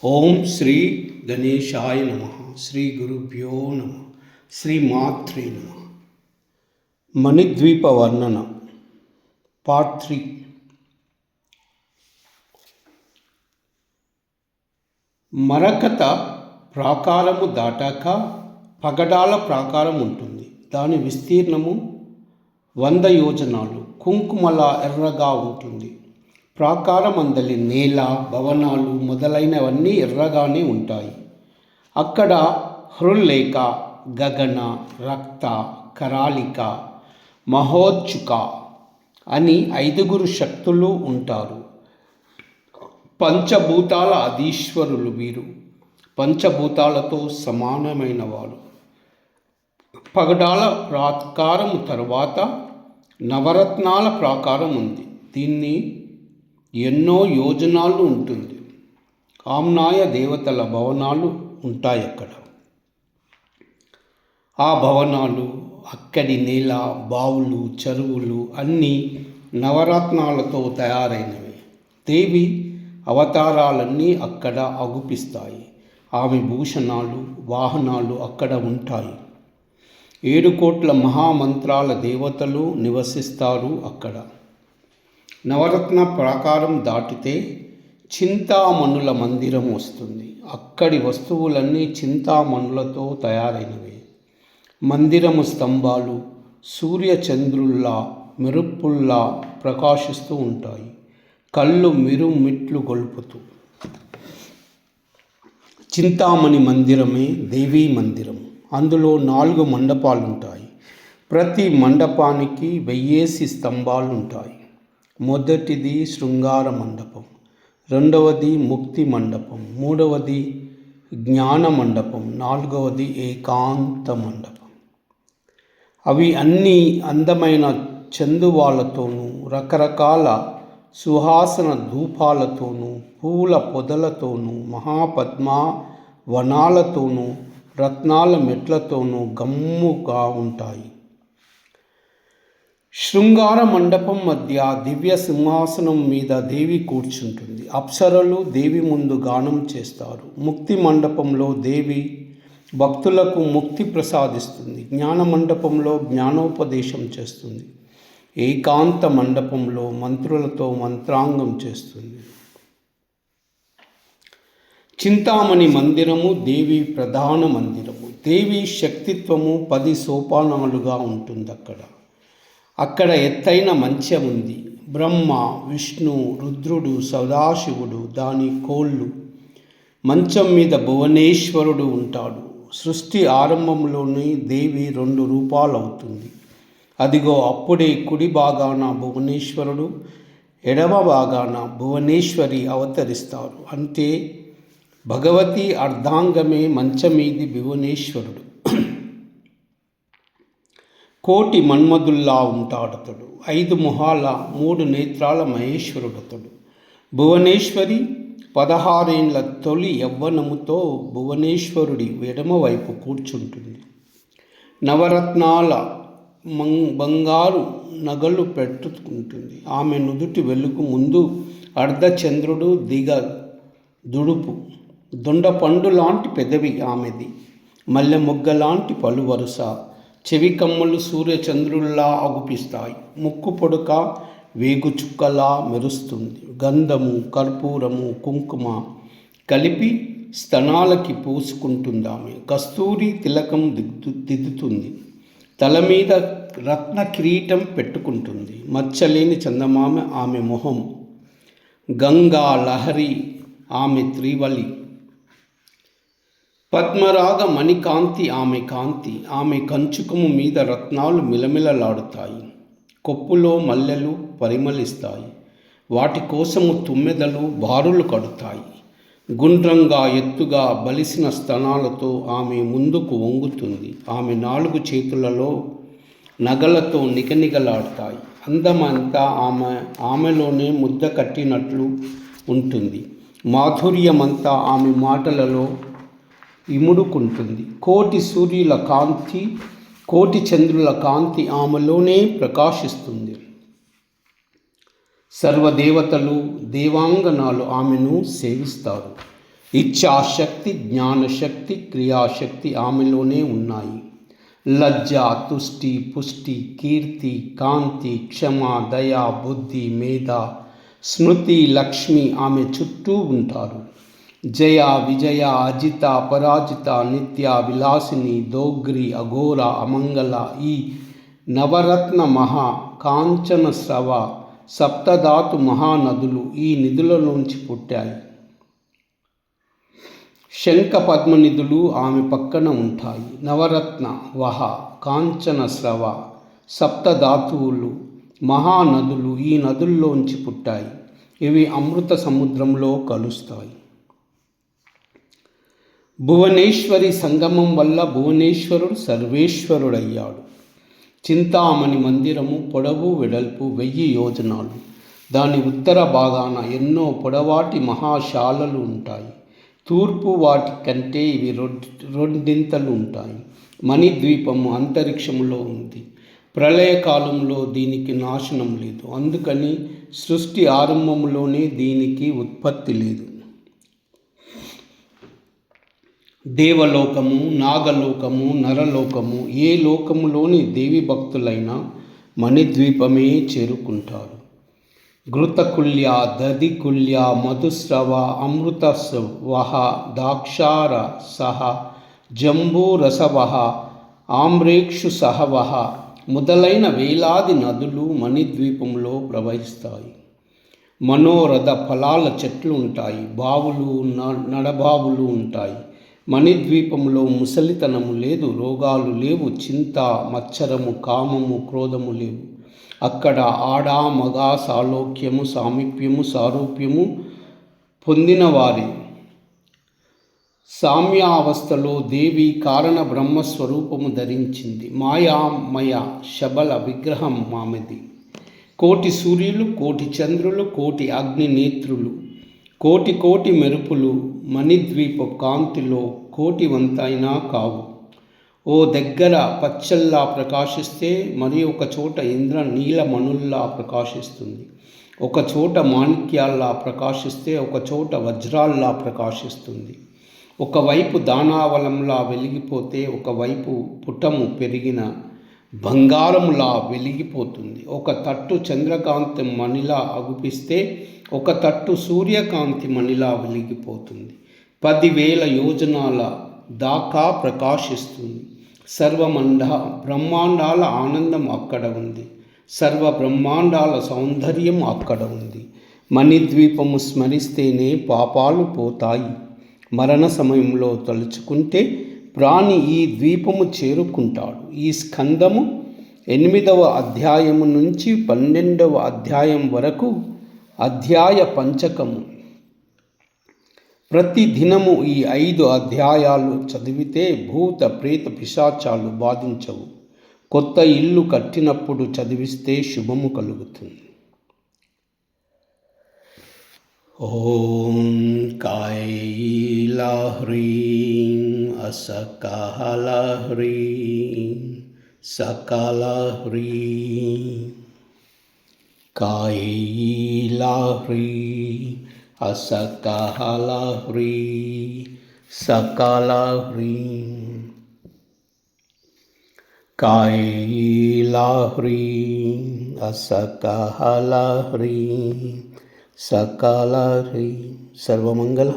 ఓం శ్రీ గణేశాయ నమ. శ్రీ గురుభ్యో నమ. శ్రీ మాత్రే నమ. మణిద్వీప వర్ణన పార్ట్ 3. మరకత ప్రాకారము దాటాక పగడాల ప్రాకారం ఉంటుంది. దాని విస్తీర్ణము 100 యోజనాలు. కుంకుమల ఎర్రగా ఉంటుంది. ప్రాకారమందలి నేల, భవనాలు మొదలైనవన్నీ ఎర్రగానే ఉంటాయి. అక్కడ హృల్లేఖ, గగన, రక్త, కరాళిక, మహోత్సుక అని 5 శక్తులు ఉంటారు. పంచభూతాల అధీశ్వరులు వీరు. పంచభూతాలతో సమానమైన వారు. పగడాల ప్రాకారము తరువాత నవరత్నాల ప్రాకారం ఉంది. దీన్ని ఎన్నో యోజనాలు ఉంటుంది. ఆమ్నాయ దేవతల భవనాలు ఉంటాయి అక్కడ. ఆ భవనాలు, అక్కడి నేల, బావులు, చెరువులు అన్నీ నవరత్నాలతో తయారైనవి. దేవి అవతారాలన్నీ అక్కడ అగుపిస్తాయి. ఆమె భూషణాలు, వాహనాలు అక్కడ ఉంటాయి. 7 కోట్ల మహామంత్రాల దేవతలు నివసిస్తారు అక్కడ. నవరత్న ప్రాకారం దాటితే చింతామణుల మందిరం వస్తుంది. అక్కడి వస్తువులన్నీ చింతామణులతో తయారైనవి. మందిరము స్తంభాలు సూర్యచంద్రుల్లా మెరుపుల్లా ప్రకాశిస్తూ ఉంటాయి. కళ్ళు మిరుమిట్లు గొల్పుతూ. చింతామణి మందిరమే దేవీ మందిరం. అందులో 4 మండపాలుంటాయి. ప్రతి మండపానికి 1000 స్తంభాలుంటాయి. మొదటిది శృంగార మండపం, రెండవది ముక్తి మండపం, మూడవది జ్ఞాన మండపం, 4వది ఏకాంత మండపం. అవి అన్నీ అందమైన చందువాలతోనూ, రకరకాల సుహాసన ధూపాలతోనూ, పూల పొదలతోనూ, మహాపద్మ వనాలతోనూ, రత్నాల మెట్లతోనూ గమ్ముగా ఉంటాయి. శృంగార మండపం మధ్య దివ్య సింహాసనం మీద దేవి కూర్చుంటుంది. అప్సరలు దేవి ముందు గానం చేస్తారు. ముక్తి మండపంలో దేవి భక్తులకు ముక్తి ప్రసాదిస్తుంది. జ్ఞాన మండపంలో జ్ఞానోపదేశం చేస్తుంది. ఏకాంత మండపంలో మంత్రులతో మంత్రాంగం చేస్తుంది. చింతామణి మందిరము దేవి ప్రధాన మందిరము. దేవి శక్తిత్వము 10 సోపానాలుగా ఉంటుంది అక్కడ ఎత్తైన మంచం ఉంది. బ్రహ్మ, విష్ణు, రుద్రుడు, సదాశివుడు, దాని కోళ్ళు. మంచం మీద భువనేశ్వరుడు ఉంటాడు. సృష్టి ఆరంభంలోనే దేవి 2 రూపాలవుతుంది. అదిగో అప్పుడే కుడి భాగాన భువనేశ్వరుడు, ఎడమ భాగాన భువనేశ్వరి అవతరిస్తారు. అంటే భగవతి అర్ధాంగమే మంచమీది భువనేశ్వరుడు. కోటి మన్మధుల్లా ఉంటాడతడు. 5 మొహాల 3 నేత్రాల మహేశ్వరుడతడు. భువనేశ్వరి 16 ఏండ్ల తొలి యవ్వనముతో భువనేశ్వరుడి ఎడమవైపు కూర్చుంటుంది. నవరత్నాల బంగారు నగలు పెట్టుకుంటుంది. ఆమె నుదుటి వెలుగు ముందు అర్ధచంద్రుడు దుడుపు. దొండపండు లాంటి పెదవి ఆమెది. మల్లె మొగ్గ లాంటి పలు వరుస. చెవి కమ్మలు సూర్యచంద్రుల్లా అగుపిస్తాయి. ముక్కు పొడక వేగుచుక్కలా మెరుస్తుంది. గంధము, కర్పూరము, కుంకుమ కలిపి స్తనాలకి పూసుకుంటుంది. ఆమె కస్తూరి తిలకం దిద్దుతుంది. తల మీద రత్న కిరీటం పెట్టుకుంటుంది. మచ్చలేని చందమామ ఆమె మొహం. గంగా లహరి ఆమె త్రివలి. పద్మరాగ మణికాంతి ఆమె కాంతి. ఆమె కంచుకము మీద రత్నాలు మిలమిలలాడుతాయి. కొప్పులో మల్లెలు పరిమళిస్తాయి. వాటి కోసము తుమ్మెదలు బారులు కడుతాయి. గుండ్రంగా ఎత్తుగా బలిసిన స్తనాలతో ఆమె ముందుకు వంగుతుంది. ఆమె 4 చేతులలో నగలతో నిగనిగలాడతాయి. అందమంతా ఆమెలోనే ముద్ద కట్టినట్లు ఉంటుంది. మాధుర్యమంతా ఆమె మాటలలో ఇముడుకుంటుంది. కోటి సూర్యుల కాంతి, కోటి చంద్రుల కాంతి ఆమెలోనే ప్రకాశిస్తుంది. సర్వదేవతలు దేవాంగనాలు ఆమెను సేవిస్తారు. ఇచ్ఛాశక్తి, జ్ఞానశక్తి, క్రియాశక్తి ఆమెలోనే ఉన్నాయి. లజ్జ, తుష్టి, పుష్టి, కీర్తి, కాంతి, క్షమ, దయ, బుద్ధి, మేధ, స్మృతి, లక్ష్మి ఆమె చుట్టూ ఉంటారు. జయ, విజయ, అజిత, పరాజిత, నిత్య, విలాసిని, దోగ్రి, అఘోర, అమంగళ ఈ నవరత్న మహా కాంచన స్రవ సప్తధాతు మహానదులు ఈ నిధులలోంచి పుట్టాయి. శంఖ పద్మ నిధులు ఆమె పక్కన ఉంటాయి. నవరత్న వహ కాంచన స్రవ సప్తధాతువులు మహానదులు ఈ నదుల్లోంచి పుట్టాయి. ఇవి అమృత సముద్రంలో కలుస్తాయి. భువనేశ్వరి సంగమం వల్ల భువనేశ్వరుడు సర్వేశ్వరుడయ్యాడు. చింతామణి మందిరము పొడవు వెడల్పు 1000 యోజనాలు. దాని ఉత్తర భాగాన ఎన్నో పొడవాటి మహాశాలలు ఉంటాయి. తూర్పు వాటి కంటే ఇవి రెండింతలు ఉంటాయి. మణిద్వీపము అంతరిక్షంలో ఉంది. ప్రళయకాలంలో దీనికి నాశనం లేదు. అందుకని సృష్టి ఆరంభంలోనే దీనికి ఉత్పత్తి లేదు. దేవలోకము, నాగలోకము, నరలోకము ఏ లోకములోని దేవి భక్తులైనా మణిద్వీపమే చేరుకుంటారు. ఘృతకుల్య, దధికుల్య, మధుస్రవ, అమృతస్వహ, దాక్షార సహ, జంబూరసవహ, ఆమ్రేక్షు సహవహ మొదలైన వేలాది నదులు మణిద్వీపంలో ప్రవహిస్తాయి. మనోరథ ఫలాల చెట్లు ఉంటాయి. బావులు, నడబావులు ఉంటాయి. మణిద్వీపంలో ముసలితనము లేదు, రోగాలు లేవు, చింత, మత్సరము, కామము, క్రోధము లేవు. అక్కడ ఆడ, మగ, సాలోక్యము, సామీప్యము, సారూప్యము పొందిన వారి సామ్యావస్థలో దేవి కారణ బ్రహ్మస్వరూపము ధరించింది. మాయామయ శబల విగ్రహం ఆమెది. కోటి సూర్యులు, కోటి చంద్రులు, కోటి అగ్ని నేత్రులు, కోటి కోటి మెరుపులు మణిద్వీప కాంతిలో కోటి వంతైనా కావు. ఓ దగ్గర పచ్చల్లా ప్రకాశిస్తే మరి ఒక చోట ఇంద్ర నీలమణుల్లా ప్రకాశిస్తుంది. ఒక చోట మాణిక్యాల్లా ప్రకాశిస్తే ఒక చోట వజ్రాల్లా ప్రకాశిస్తుంది. ఒకవైపు దానావలంలా వెలిగిపోతే ఒకవైపు పుటము పెరిగిన బంగారములా వెలిగిపోతుంది. ఒక తట్టు చంద్రకాంతి మణిలా అగుపిస్తే ఒక తట్టు సూర్యకాంతి మణిలా వెలిగిపోతుంది. 10,000 యోజనాల దాకా ప్రకాశిస్తుంది. బ్రహ్మాండాల ఆనందం అక్కడ ఉంది. సర్వ బ్రహ్మాండాల సౌందర్యం అక్కడ ఉంది. మణిద్వీపము స్మరిస్తేనే పాపాలు పోతాయి. మరణ సమయంలో తలుచుకుంటే ప్రాణి ఈ ద్వీపము చేరుకుంటాడు. ఈ స్కందము 8వ అధ్యాయము నుంచి 12వ అధ్యాయం వరకు అధ్యాయ పంచకము. ప్రతి దినము ఈ 5 అధ్యాయాలు చదివితే భూత ప్రేత పిశాచాలు బాధించవు. కొత్త ఇల్లు కట్టినప్పుడు చదివిస్తే శుభము కలుగుతుంది. ఓం కైలా హ్రీం అసకాల హ్రీం సకాల హ్రీం కైలా హ్రీం అసకాల హ్రీం సకాల హ్రీం కైలా హ్రీం అసకాల హ్రీం సకాల హ్రీం. సర్వమంగళ.